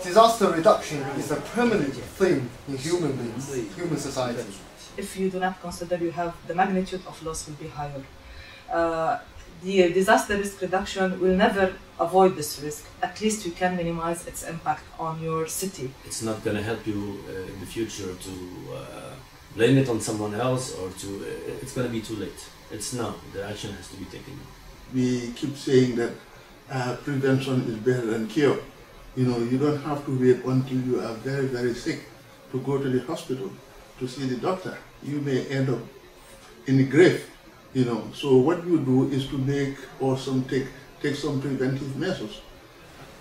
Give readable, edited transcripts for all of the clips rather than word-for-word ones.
disaster reduction is a permanent thing in human beings, human society. If you do not consider you have the magnitude of loss will be higher. The disaster risk reduction will never avoid this risk. At least you can minimize its impact on your city. It's not going to help you in the future to blame it on someone else, or to. It's going to be too late. It's now. The action has to be taken. We keep saying that prevention is better than cure. You know, you don't have to wait until you are very, very sick to go to the hospital to see the doctor. You may end up in the grave. You know, so what you do is to make or take some preventive measures.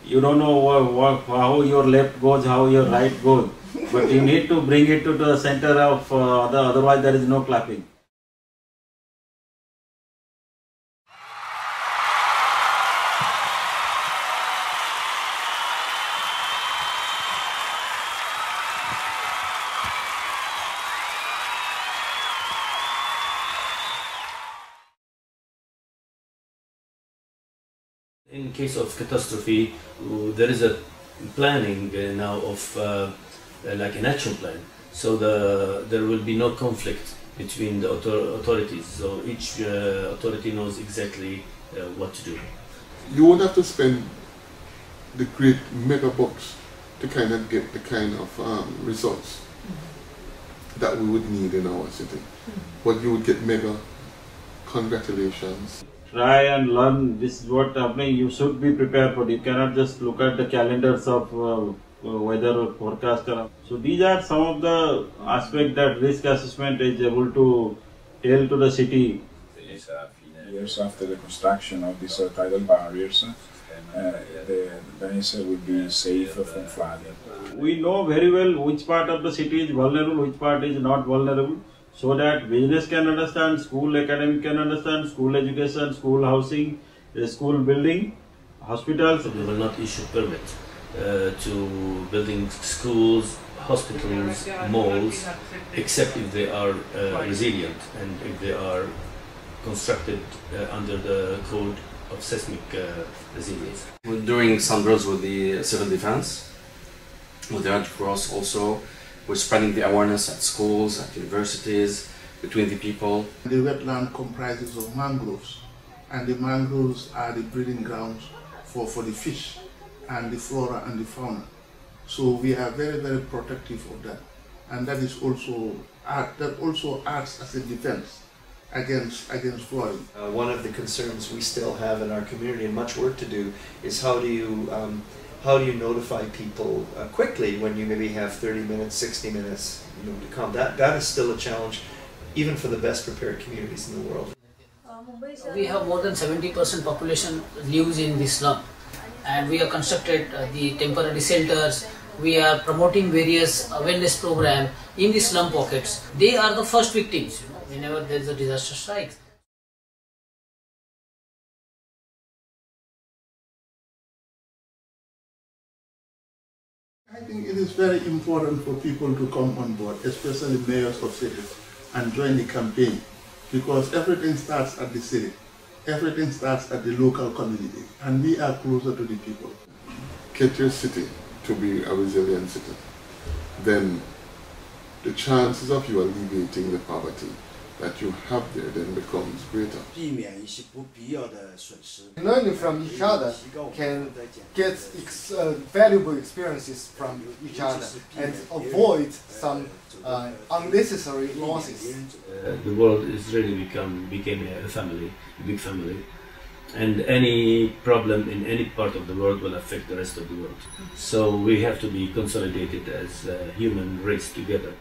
You don't know how your left goes, how your right goes, but you need to bring it to the center of otherwise there is no clapping. In case of catastrophe, there is a planning now of like an action plan, so there will be no conflict between the authorities, so each authority knows exactly what to do. You won't have to spend the great mega bucks to kind of get the kind of results that we would need in our city, but you would get mega congratulations. Try and learn. This is what happening. You should be prepared for it. You cannot just look at the calendars of weather forecaster. So these are some of the aspects that risk assessment is able to tell to the city. Years after the construction of these tidal barriers, Venice will be safe from flooding. We know very well which part of the city is vulnerable, which part is not vulnerable, so that business can understand, school academic can understand, school education, school housing, school building, hospitals. We will not issue permit to building schools, hospitals, malls, except if they are resilient and if they are constructed under the code of seismic resilience. During some drills with the civil defense, with the Red Cross also, we're spreading the awareness at schools, at universities, between the people. The wetland comprises of mangroves, and the mangroves are the breeding grounds for the fish and the flora and the fauna. So we are very, very protective of that, and that is also acts as a defense against flooding. One of the concerns we still have in our community, and much work to do, is how do you notify people quickly when you maybe have 30 minutes, 60 minutes, to come. That is still a challenge, even for the best prepared communities in the world. We have more than 70% population lives in the slum, and we have constructed the temporary shelters. We are promoting various awareness programs in the slum pockets. They are the first victims, whenever there is a disaster strikes. I think it is very important for people to come on board, especially mayors of cities, and join the campaign, because everything starts at the city. Everything starts at the local community, and we are closer to the people. Get your city to be a resilient city, then the chances of you alleviating the poverty that you have there then becomes greater. Learning from each other can get valuable experiences from each other and avoid some unnecessary losses. The world is really became a family, a big family, and any problem in any part of the world will affect the rest of the world. So we have to be consolidated as a human race together.